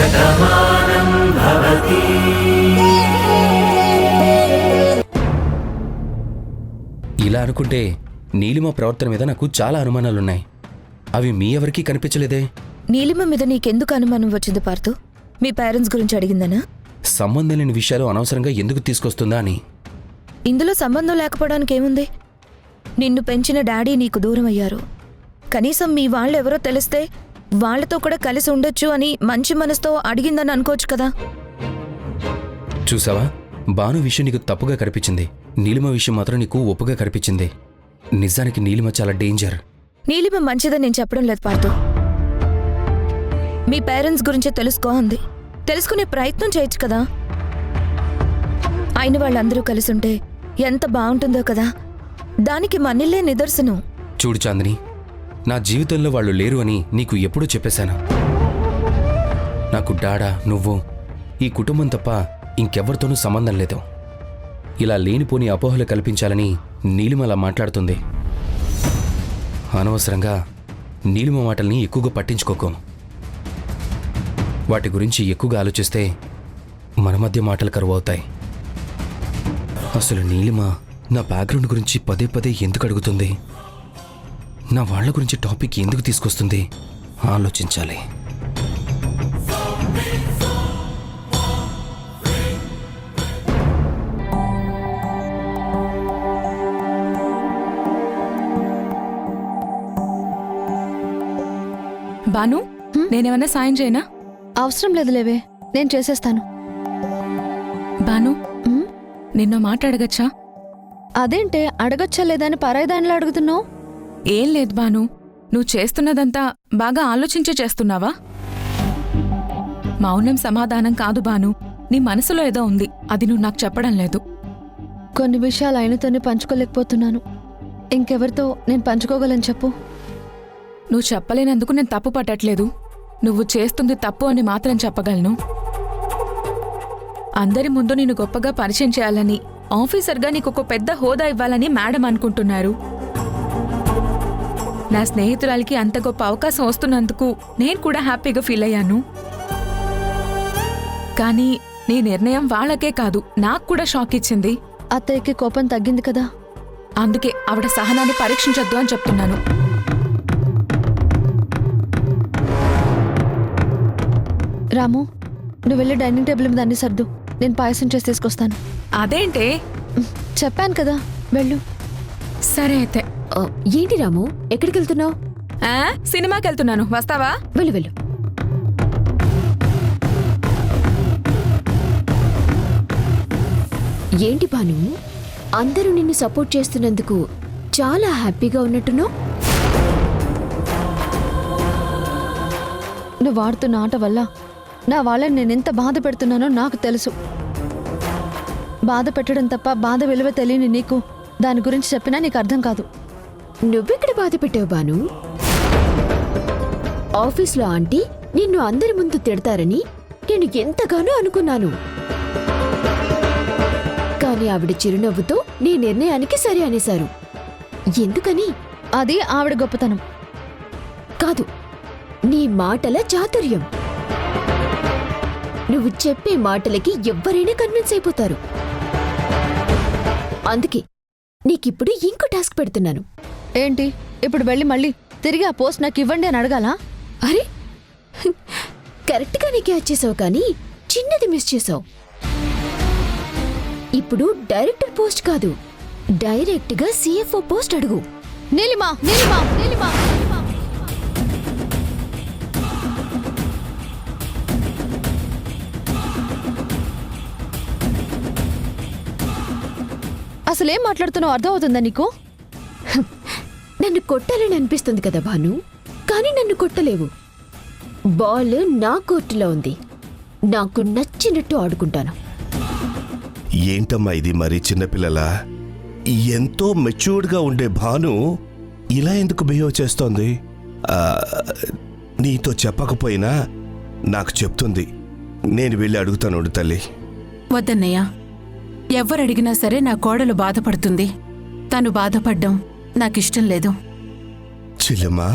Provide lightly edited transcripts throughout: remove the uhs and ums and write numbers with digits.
శతమానం భవతి. ఇలా అనుకుంటే నీలిమ ప్రవర్తన మీద నాకు చాలా అనుమానాలున్నాయి. అవి మీ ఎవరికీ కనిపించలేదే. నీలిమ మీద నీకెందుకు అనుమానం వచ్చింది పార్థు? మీ పేరెంట్స్ గురించి అడిగిందనా? సంబంధం లేని విషయాలు అనవసరంగా ఎందుకు తీసుకొస్తుందా అని. ఇందులో సంబంధం లేకపోవడానికి ఏముంది? నిన్ను పెంచిన డాడీ నీకు దూరం అయ్యారు. కనీసం మీ వాళ్ళెవరో తెలిస్తే వాళ్లతో కూడా కలిసి ఉండొచ్చు అని మంచి మనసుతో అడిగిందని అనుకోవచ్చు కదా. చూసావా, భాను విషయం నీకు తప్పుగా కనిపించింది, నీలిమ విషయం మాత్రం నీకు ఒప్పుగా కనిపించింది. నిజానికి నీలిమ చాలా డేంజర్. నీలిమ మంచిదని నేను చెప్పడం లేదు పార్థు. మీ పేరెంట్స్ గురించే తెలుసుకో అంది. తెలుసుకునే ప్రయత్నం చేయొచ్చు కదా. అయిన వాళ్ళందరూ కలిసుంటే ఎంత బాగుంటుందో కదా. దానికి మనిల్లే నిదర్శనం. చూడు చాందిని, నా జీవితంలో వాళ్ళు లేరు అని నీకు ఎప్పుడూ చెప్పేశాను. నాకు డాడా, నువ్వు, ఈ కుటుంబం తప్ప ఇంకెవ్వరితోనూ సంబంధం లేదు. ఇలా లేనిపోని అపోహలు కల్పించాలని నీలిమ అలా మాట్లాడుతుంది. అనవసరంగా నీలిమ మాటల్ని ఎక్కువగా పట్టించుకోకు. వాటి గురించి ఎక్కువగా ఆలోచిస్తే మన మధ్య మాటలు కరువవుతాయి. అసలు నీలిమ నా బ్యాక్గ్రౌండ్ గురించి పదే పదే ఎందుకు అడుగుతుంది? నా వాళ్ళ గురించి టాపిక్ ఎందుకు తీసుకొస్తుంది? ఆలోచించాలి. బాను, నేనేమన్నా సాయం చేయనా? అవసరం లేదులేవే, నేను చేసేస్తాను. బాను, నిన్నో మాట అడగచ్చా? అదేంటే అడగచ్చా లేదని పరాయిదానిలో అడుగుతున్నావు? ఏం లేదు బాను, నువ్వు చేస్తున్నదంతా బాగా ఆలోచించే చేస్తున్నావా? మౌనం సమాధానం కాదు బాను, నీ మనసులో ఏదో ఉంది, అది నువ్వు నాకు చెప్పడం లేదు. కొన్ని విషయాలు ఆయనతోనే పంచుకోలేకపోతున్నాను. ఇంకెవరితో నేను పంచుకోగలను చెప్పు? నువ్వు చెప్పలేనందుకు నేను తప్పు పట్టట్లేదు. నువ్వు చేస్తుంది తప్పు అని మాత్రం చెప్పగలను. అందరి ముందు నిన్ను గొప్పగా పరిచయం చేయాలని, ఆఫీసర్గా నీకొక పెద్ద హోదా ఇవ్వాలని మేడం అనుకుంటున్నారు. నా స్నేహితురాలికి అంత గొప్ప అవకాశం వస్తున్నందుకు నేను కూడా హ్యాపీగా ఫీల్ అయ్యాను. కానీ నీ నిర్ణయం వాళ్ళకే కాదు, నాకు కూడా షాక్ ఇచ్చింది. అత్తయ్యకి కోపం తగ్గింది కదా, అందుకే ఆవిడ సహనాన్ని పరీక్షించొద్దు అని చెప్తున్నాను. రాము, నువ్వు వెళ్ళి డైనింగ్ టేబుల్ మీద అన్ని సర్దు, నేను పాయసం చేసి తీసుకొస్తాను. అదేంటే? చెప్పాను కదా, వెళ్ళు. సరే అయితే. ఏంటి రాము, ఎక్కడికి వెళ్తున్నావు? సినిమాకి వెళ్తున్నాను, వస్తావా? వెళ్ళు వెళ్ళు. ఏంటి భాను, అందరూ నిన్ను సపోర్ట్ చేస్తున్నందుకు చాలా హ్యాపీగా ఉన్నట్టున్నావు. నువ్వు వాడుతున్న ఆట వల్ల నా వాళ్ళని నేనెంత బాధ పెడుతున్నానో నాకు తెలుసు. బాధ పెట్టడం తప్ప బాధ విలువ తెలియని నీకు దాని గురించి చెప్పినా నీకు అర్థం కాదు. నువ్వెక్కడ బాధ పెట్టావు బాను? ఆఫీస్లో ఆంటీ నిన్ను అందరి ముందు తిడతారని నేను ఎంతగానో అనుకున్నాను. కానీ ఆవిడ చిరునవ్వుతో నీ నిర్ణయానికి సరే అనేశారు. ఎందుకని? అది ఆవిడ గొప్పతనం కాదు, నీ మాటల చాతుర్యం. నువ్వు చెప్పే మాటలకి ఎవ్వరైనా కన్విన్స్ అయిపోతారు. అందుకే నీకిప్పుడు ఇంకో టాస్క్ పెడుతున్నాను. ఏంటి? ఇప్పుడు వెళ్ళి మళ్ళీ తిరిగి ఆ పోస్ట్ నాకు ఇవ్వండి అని అడగాలా? అరే, కరెక్ట్గా నీకే వచ్చేసావు, కానీ చిన్నది మిస్ చేసావు. ఇప్పుడు డైరెక్టర్ పోస్ట్ కాదు, డైరెక్ట్గా CFO పోస్ట్ అడుగు. నీలిమా, నీలిమా, నీలిమా. అసలేం మాట్లాడుతున్నావు అర్థం అవుతుందా నీకు? నన్ను కొట్టాలని అనిపిస్తుంది కదా భాను, కానీ నన్ను కొట్టలేవు. బాల్ నా కోర్టులో ఉంది, నాకు నచ్చినట్టు ఆడుకుంటాను. ఏంటమ్మా ఇది, మరి చిన్నపిల్లలా? ఎంతో మెచ్యూర్డ్గా ఉండే భాను ఇలా ఎందుకు బిహేవ్ చేస్తోంది? నీతో చెప్పకపోయినా నాకు చెప్తుంది. నేను వెళ్ళి అడుగుతాను తల్లి. వద్దన్నయ్య, ఎవ్వరడిగినా సరే నా కోడలు బాధపడుతుంది. తను బాధపడ్డం నాకిష్టం లేదు. చెల్లెమ్మా,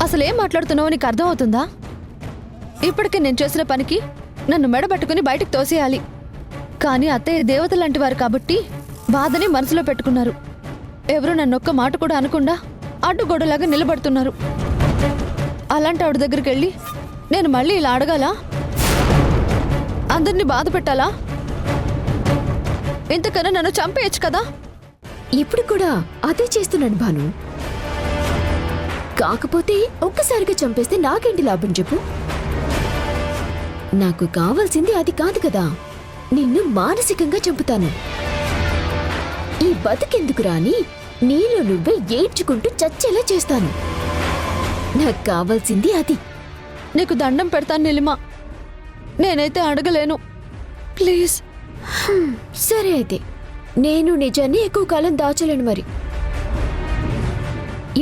అసలేం మాట్లాడుతున్నావో నీకు అర్థం అవుతుందా? ఇప్పటికే నేను చేసిన పనికి నన్ను మెడబట్టుకుని బయటకు తోసేయాలి. కానీ అత్తయ్య దేవత లాంటి వారు కాబట్టి బాధని మనసులో పెట్టుకున్నారు. ఎవరు నన్నొక్క మాట కూడా అనకుండా అడ్డుగోడలాగా నిలబడుతున్నారు. అలాంటి ఆవిడ దగ్గరికి వెళ్ళి నేను మళ్ళీ ఇలా అడగాలా? అందరినీ బాధ పెట్టాలా? ఇంతకన్నా నన్ను చంపేయచ్చు కదా. ఇప్పుడు కూడా అదే చేస్తున్నాడు భాను. కాకపోతే ఒక్కసారిగా చంపేస్తే నాకేంటి లాభం చెప్పు? నాకు కావాల్సింది అది కాదు కదా. నిన్ను మానసికంగా చంపుతాను. ఈ బతుకెందుకు రాని నీలో నువ్వే ఏడ్చుకుంటూ చచ్చేలా చేస్తాను. నాకు కావాల్సింది అది. నీకు దండం పెడతాను నీలిమా, నేనైతే అడగలేను. ప్లీజ్. సరే అయితే నేను నిజాన్ని ఎక్కువ కాలం దాచలేను మరి.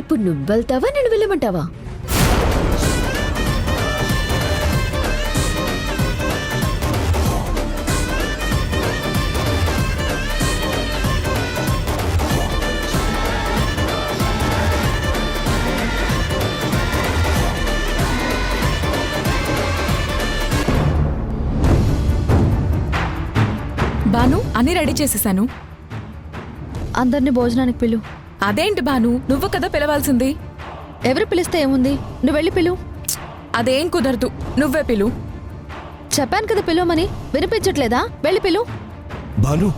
ఇప్పుడు నువ్వు వెళ్తావా, నేను వెళ్ళమంటావా? బాను అన్నీ రెడీ చేసేసాను. అందరినీ భోజనానికి పిలు. అదేంటి బాను, నువ్వు కదా పిలవాల్సింది. ఎవరు పిలిస్తే ఏముంది, నువ్వు వెళ్ళి పిలు. అదేం కుదరదు, నువ్వే పిలు. చెప్పాను కదా పిలువమని, వినిపించట్లేదా? వెళ్ళి పిలు. భాను,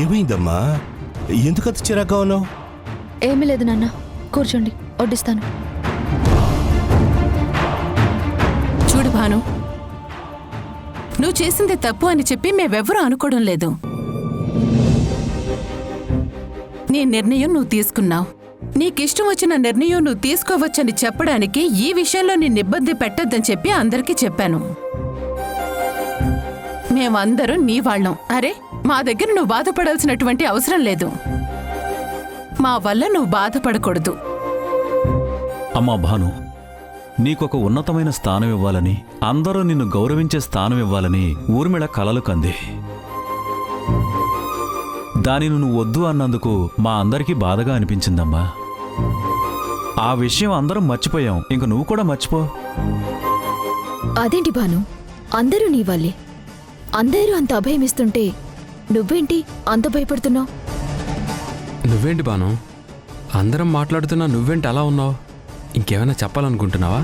ఏమైందమ్మా? ఎందుకంత చిరాగ్గా ఉన్నావు? ఏమీ లేదు నాన్న, కూర్చోండి, వడ్డిస్తాను. చూడు భాను, నువ్వు చేసింది తప్పు అని చెప్పి మేమెవ్వరూ అనుకోవడం లేదు. నీ నిర్ణయం నువ్వు తీసుకున్నావు. నీకిష్టం వచ్చిన నిర్ణయం నువ్వు తీసుకోవచ్చని చెప్పడానికి ఈ విషయంలో నిన్ను ఇబ్బంది పెట్టొద్దని చెప్పి అందరికీ చెప్పాను. మేమందరం నీ వాళ్ళం. అరే, మా దగ్గర నువ్వు బాధపడాల్సినటువంటి అవసరం లేదు. మా వల్ల నువ్వు బాధపడకూడదు. అమ్మా భాను, నీకొక ఉన్నతమైన స్థానం ఇవ్వాలని, అందరూ నిన్ను గౌరవించే స్థానం ఇవ్వాలని ఊర్మిళ కలలు కంది. దానిని నువ్వు వద్దు అన్నందుకు మా అందరికీ బాధగా అనిపించిందమ్మా. ఆ విషయం అందరం మర్చిపోయాం, ఇంక నువ్వు కూడా మర్చిపో. అదేంటి భాను, అందరూ నీ వాళ్ళే. అందరూ అంత అభయమిస్తుంటే నువ్వేంటి అంత భయపడుతున్నావు? నువ్వేంటి బాను, అందరం మాట్లాడుతున్నా నువ్వేంటి అలా ఉన్నావు? ఇంకేమైనా చెప్పాలనుకుంటున్నావా?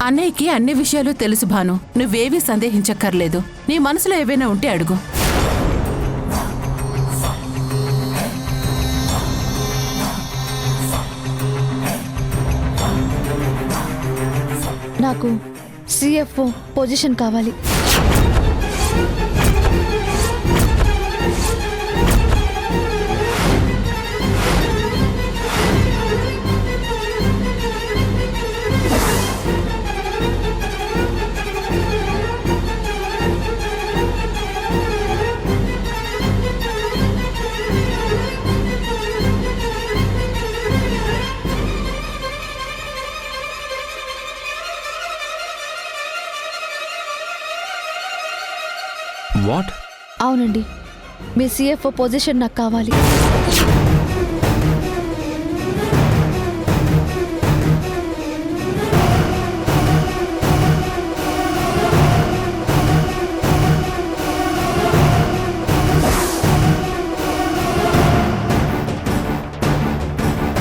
అన్నయ్యకి అన్ని విషయాలు తెలుసు భాను, నువ్వేవీ సందేహించక్కర్లేదు. నీ మనసులో ఏవైనా ఉంటే అడుగు. నాకు సిఎఫ్ఓ పొజిషన్ కావాలి. వాట్? అవునండి, మీ సిఎఫ్ఓ పొజిషన్ నాకు కావాలి.